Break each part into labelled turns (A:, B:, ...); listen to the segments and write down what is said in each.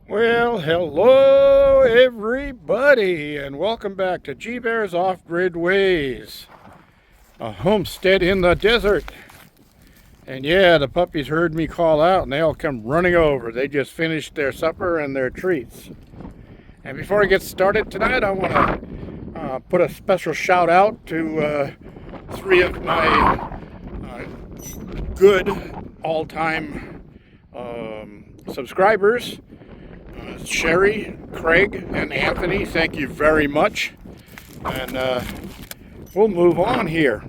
A: Well, hello everybody, and welcome back to G-Bear's Off-Grid Ways, a homestead in the desert. And yeah, the puppies heard me call out and they all come running over. They just finished their supper and their treats. And before I get started tonight, I want to put a special shout out to three of my good all-time subscribers. Sherry, Craig, and Anthony, thank you very much. And we'll move on here.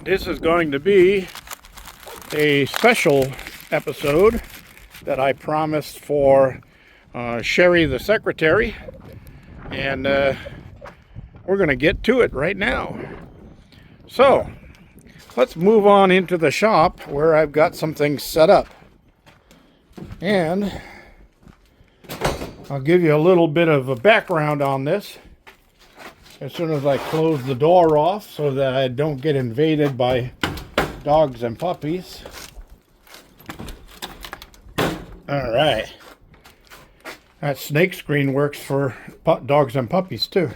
A: This is going to be a special episode that I promised for Sherry the secretary. And we're going to get to it right now. So, let's move on into the shop where I've got some things set up. And I'll give you a little bit of a background on this as soon as I close the door off so that I don't get invaded by dogs and puppies. All right. That snake screen works for dogs and puppies too.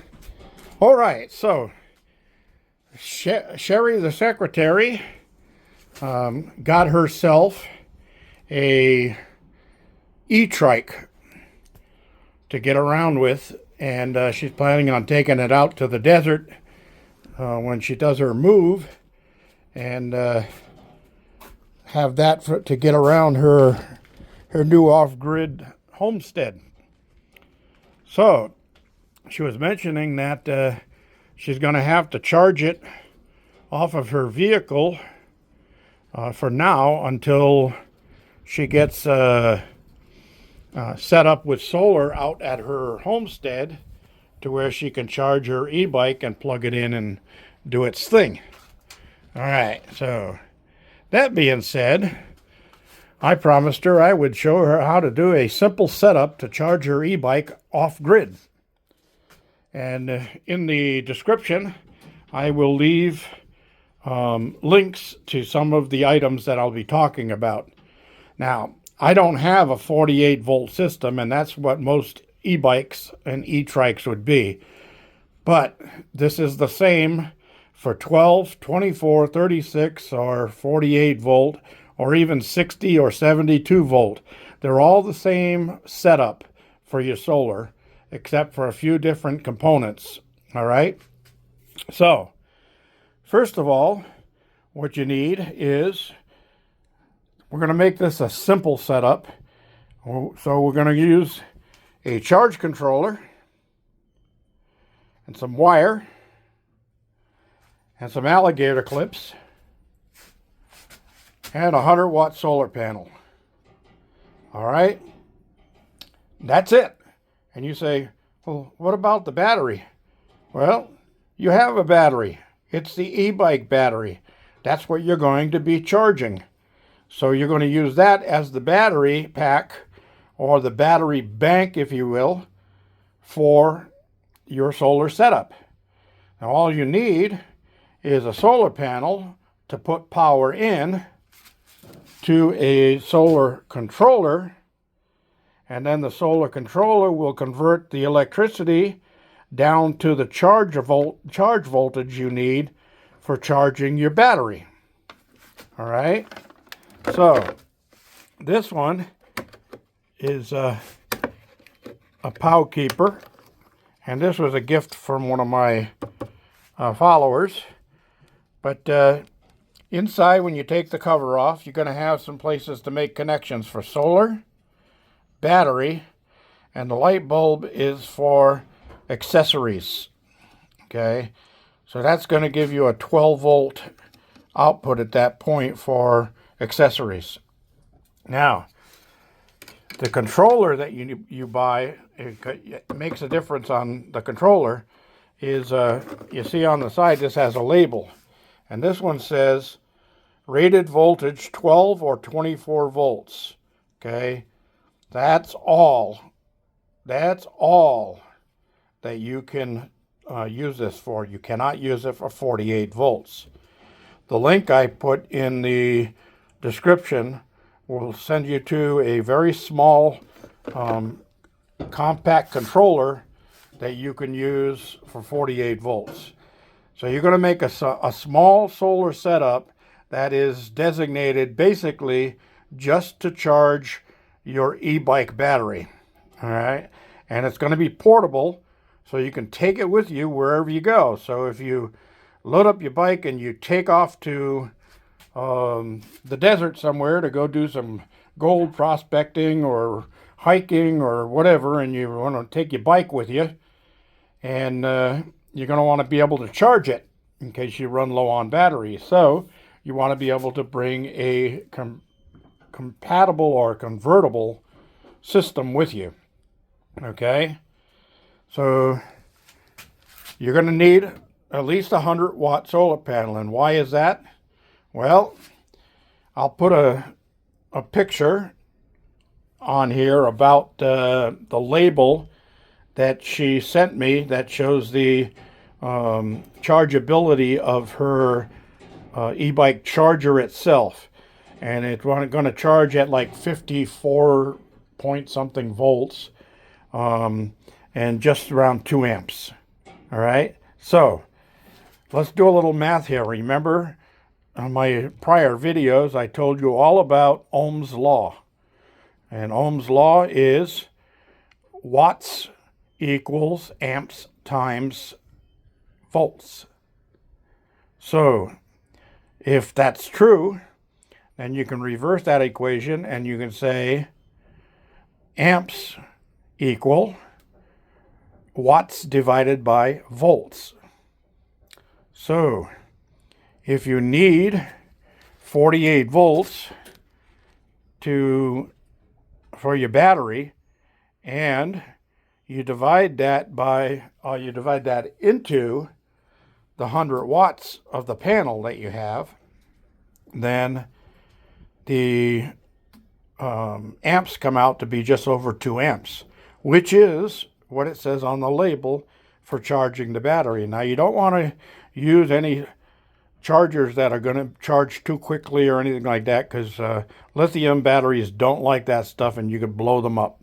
A: All right, so Sherry the secretary got herself a e-trike to get around with, and she's planning on taking it out to the desert when she does her move, and have that to get around her new off-grid homestead. So she was mentioning that she's going to have to charge it off of her vehicle for now until she gets set up with solar out at her homestead to where she can charge her e-bike and plug it in and do its thing. All right, so that being said, I promised her I would show her how to do a simple setup to charge her e-bike off-grid. And in the description, I will leave links to some of the items that I'll be talking about. Now, I don't have a 48 volt system, and that's what most e-bikes and e-trikes would be. But this is the same for 12, 24, 36, or 48 volt, or even 60 or 72 volt. They're all the same setup for your solar, except for a few different components. All right? So, first of all, what you need is, we're going to make this a simple setup. So we're going to use a charge controller and some wire and some alligator clips and a 100-watt solar panel. All right, that's it. And you say, well, what about the battery? Well, you have a battery. It's the e-bike battery. That's what you're going to be charging. So you're going to use that as the battery pack, or the battery bank, if you will, for your solar setup. Now all you need is a solar panel to put power in to a solar controller, and then the solar controller will convert the electricity down to the charge voltage you need for charging your battery. All right? So, this one is a POW keeper, and this was a gift from one of my followers. But inside, when you take the cover off, you're going to have some places to make connections for solar, battery, and the light bulb is for accessories. Okay, so that's going to give you a 12 volt output at that point for accessories. Now, the controller that you buy, it makes a difference on the controller, is you see on the side this has a label, and this one says rated voltage 12 or 24 volts. Okay, that's all that you can use this for. You cannot use it for 48 volts. The link I put in the description will send you to a very small compact controller that you can use for 48 volts. So you're going to make a small solar setup that is designated basically just to charge your e-bike battery. All right. And it's going to be portable, so you can take it with you wherever you go. So if you load up your bike and you take off to the desert somewhere to go do some gold prospecting or hiking or whatever, and you want to take your bike with you, and you're going to want to be able to charge it in case you run low on battery. So you want to be able to bring a compatible or convertible system with you. Okay, so you're going to need at least a 100-watt solar panel. And why is that? Well, I'll put a picture on here about the label that she sent me that shows the chargeability of her e-bike charger itself. And it's going to charge at like 54 point something volts, and just around 2 amps. All right, so let's do a little math here. Remember, on my prior videos, I told you all about Ohm's law. And Ohm's law is watts equals amps times volts. So if that's true, then you can reverse that equation and you can say amps equal watts divided by volts. So if you need 48 volts for your battery, and you divide that into the 100 watts of the panel that you have, then the amps come out to be just over 2 amps, which is what it says on the label for charging the battery. Now, you don't want to use any chargers that are going to charge too quickly or anything like that, because lithium batteries don't like that stuff and you could blow them up.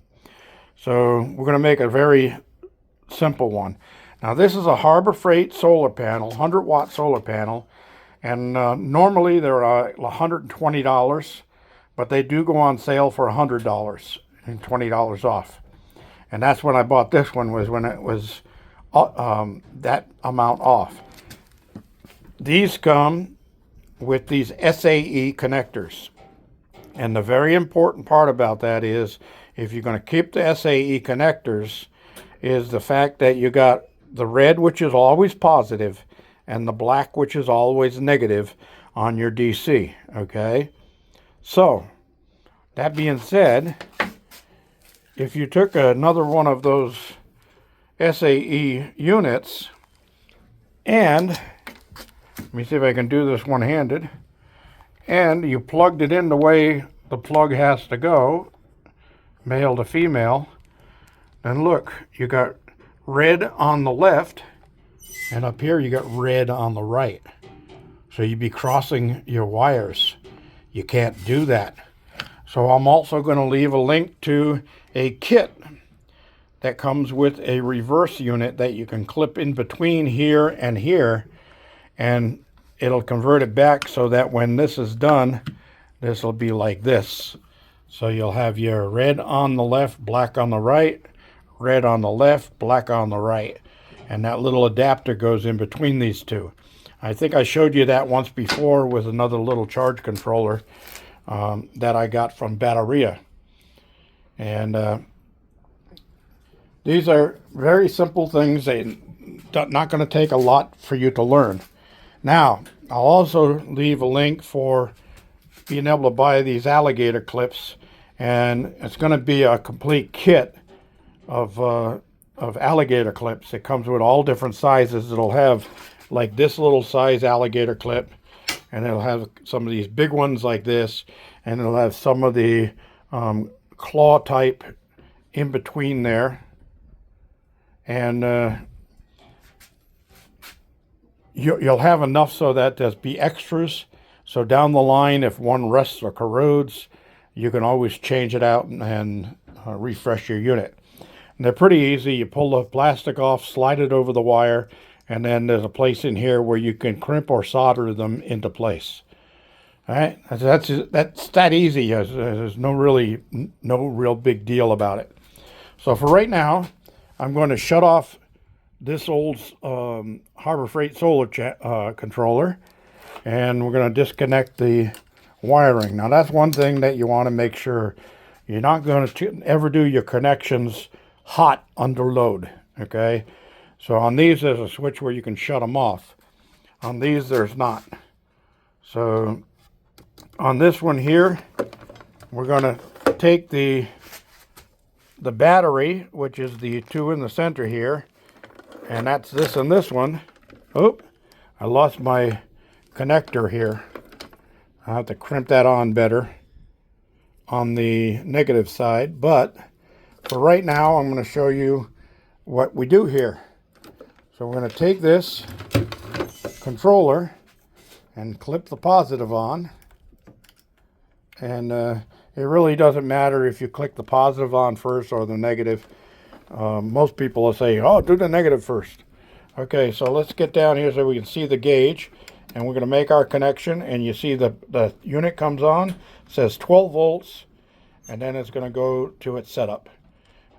A: So we're going to make a very simple one. Now, this is a Harbor Freight solar panel, 100-watt solar panel, and normally they're $120, but they do go on sale for $100 and $20 off. And that's when I bought this one, was when it was that amount off. These come with these SAE connectors. And the very important part about that is, if you're going to keep the SAE connectors, is the fact that you got the red, which is always positive, and the black, which is always negative on your DC, okay? So, that being said, if you took another one of those SAE units, and let me see if I can do this one-handed, and you plugged it in the way the plug has to go, male to female, and look, you got red on the left, and up here you got red on the right. So you'd be crossing your wires. You can't do that. So I'm also going to leave a link to a kit that comes with a reverse unit that you can clip in between here, and it'll convert it back so that when this is done, this will be like this. So you'll have your red on the left, black on the right, red on the left, black on the right. And that little adapter goes in between these two. I think I showed you that once before with another little charge controller that I got from Batteria. And these are very simple things. They're not going to take a lot for you to learn. Now, I'll also leave a link for being able to buy these alligator clips, and it's going to be a complete kit of alligator clips. It comes with all different sizes. It'll have like this little size alligator clip, and it'll have some of these big ones like this, and it'll have some of the claw type in between there. And you'll have enough so that there's be extras. So down the line, if one rusts or corrodes, you can always change it out and refresh your unit. And they're pretty easy. You pull the plastic off, slide it over the wire, and then there's a place in here where you can crimp or solder them into place. All right, that's that easy. There's no real big deal about it. So for right now, I'm going to shut off this old Harbor Freight solar controller, and we're going to disconnect the wiring. Now that's one thing that you want to make sure. You're not going to ever do your connections hot under load, okay? So on these, there's a switch where you can shut them off. On these, there's not. So on this one here, we're going to take the battery, which is the two in the center here, and that's this and this one. Oh, I lost my connector here. I'll have to crimp that on better on the negative side, but for right now, I'm going to show you what we do here. So we're going to take this controller and clip the positive on. And it really doesn't matter if you click the positive on first or the negative. Most people will say, oh, do the negative first. Okay, so let's get down here so we can see the gauge. And we're going to make our connection. And you see the unit comes on, says 12 volts. And then it's going to go to its setup.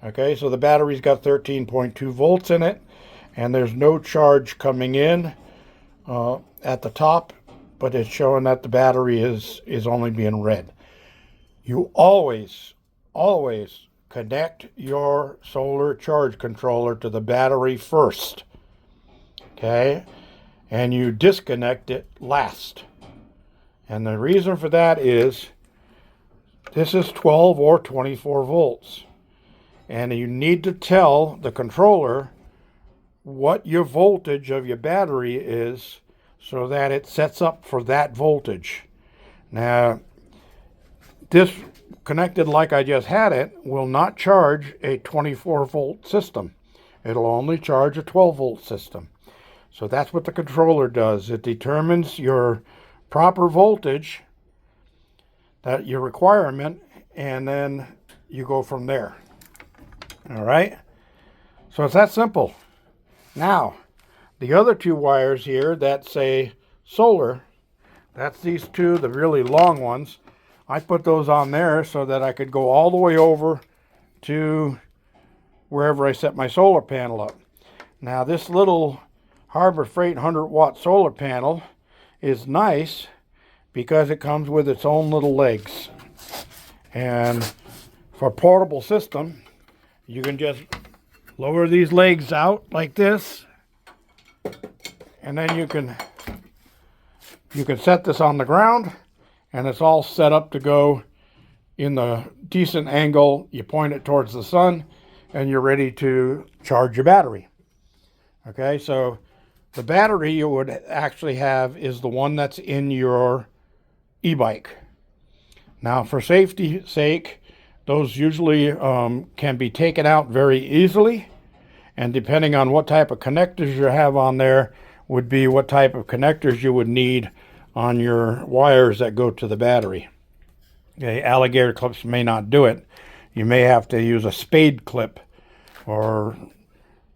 A: Okay, so the battery's got 13.2 volts in it. And there's no charge coming in at the top, but it's showing that the battery is only being read. You always connect your solar charge controller to the battery first, okay? And you disconnect it last. And the reason for that is this is 12 or 24 volts. And you need to tell the controller what your voltage of your battery is so that it sets up for that voltage. Now, this connected like I just had it will not charge a 24 volt system. It'll only charge a 12 volt system. So that's what the controller does. It determines your proper voltage, that your requirement, and then you go from there. All right? So it's that simple. Now, the other two wires here that say solar, that's these two, the really long ones. I put those on there so that I could go all the way over to wherever I set my solar panel up. Now, this little Harbor Freight 100-watt solar panel is nice because it comes with its own little legs. And for a portable system, you can just lower these legs out like this, and then you can set this on the ground, and it's all set up to go in the decent angle. You point it towards the sun, and you're ready to charge your battery. Okay, so the battery you would actually have is the one that's in your e-bike. Now, for safety's sake, those usually can be taken out very easily, and depending on what type of connectors you have on there would be what type of connectors you would need on your wires that go to the battery. Okay, alligator clips may not do it. You may have to use a spade clip or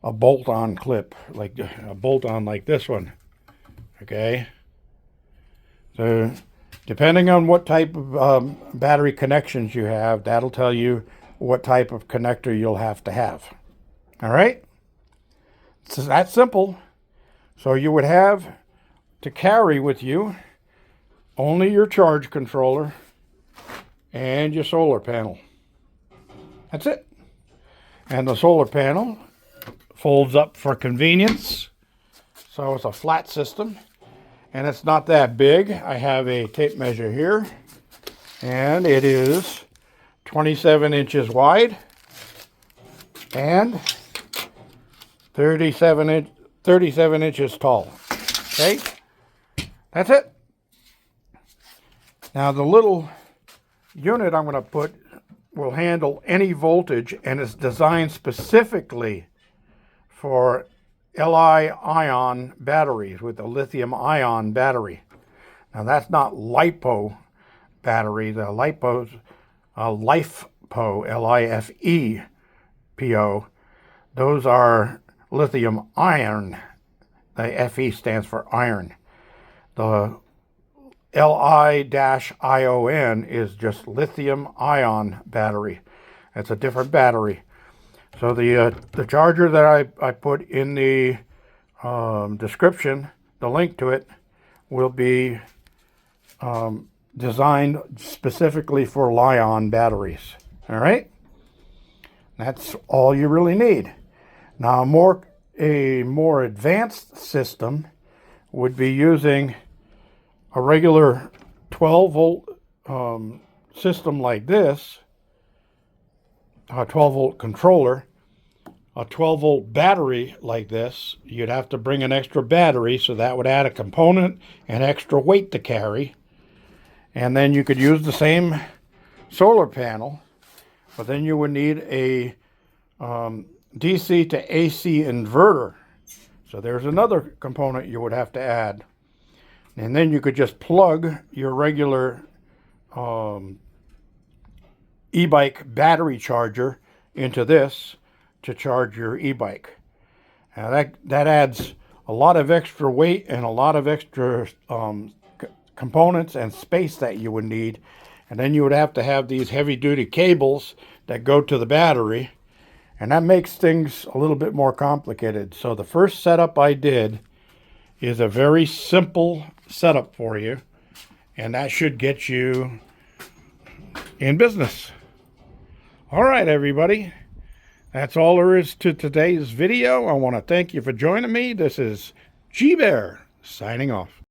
A: a bolt-on clip, like a bolt-on like this one. Okay, so depending on what type of battery connections you have, that'll tell you what type of connector you'll have to have. All right? It's that simple. So you would have to carry with you only your charge controller and your solar panel. That's it. And the solar panel folds up for convenience. So it's a flat system. And it's not that big. I have a tape measure here, and it is 27 inches wide and 37 inches tall. Okay, that's it. Now the little unit I'm going to put will handle any voltage, and it's designed specifically for Li-ion batteries with a lithium-ion battery. Now that's not LiPo battery. The LiPo's LifePo, L-I-F-E-P-O, Those are lithium iron. The Fe stands for iron. The Li-ion is just lithium ion battery. It's a different battery. So the charger that I put in the description, the link to it, will be designed specifically for Li-ion batteries. All right? That's all you really need. Now, a more advanced system would be using a regular 12-volt system like this, a 12-volt controller, a 12-volt battery like this. You'd have to bring an extra battery, so that would add a component and extra weight to carry. And then you could use the same solar panel, but then you would need a DC to AC inverter. So there's another component you would have to add. And then you could just plug your regular e-bike battery charger into this to charge your e-bike. Now that adds a lot of extra weight and a lot of extra components and space that you would need. And then you would have to have these heavy-duty cables that go to the battery. And that makes things a little bit more complicated. So the first setup I did is a very simple setup for you. And that should get you in business. All right, everybody. That's all there is to today's video. I want to thank you for joining me. This is G-Bear signing off.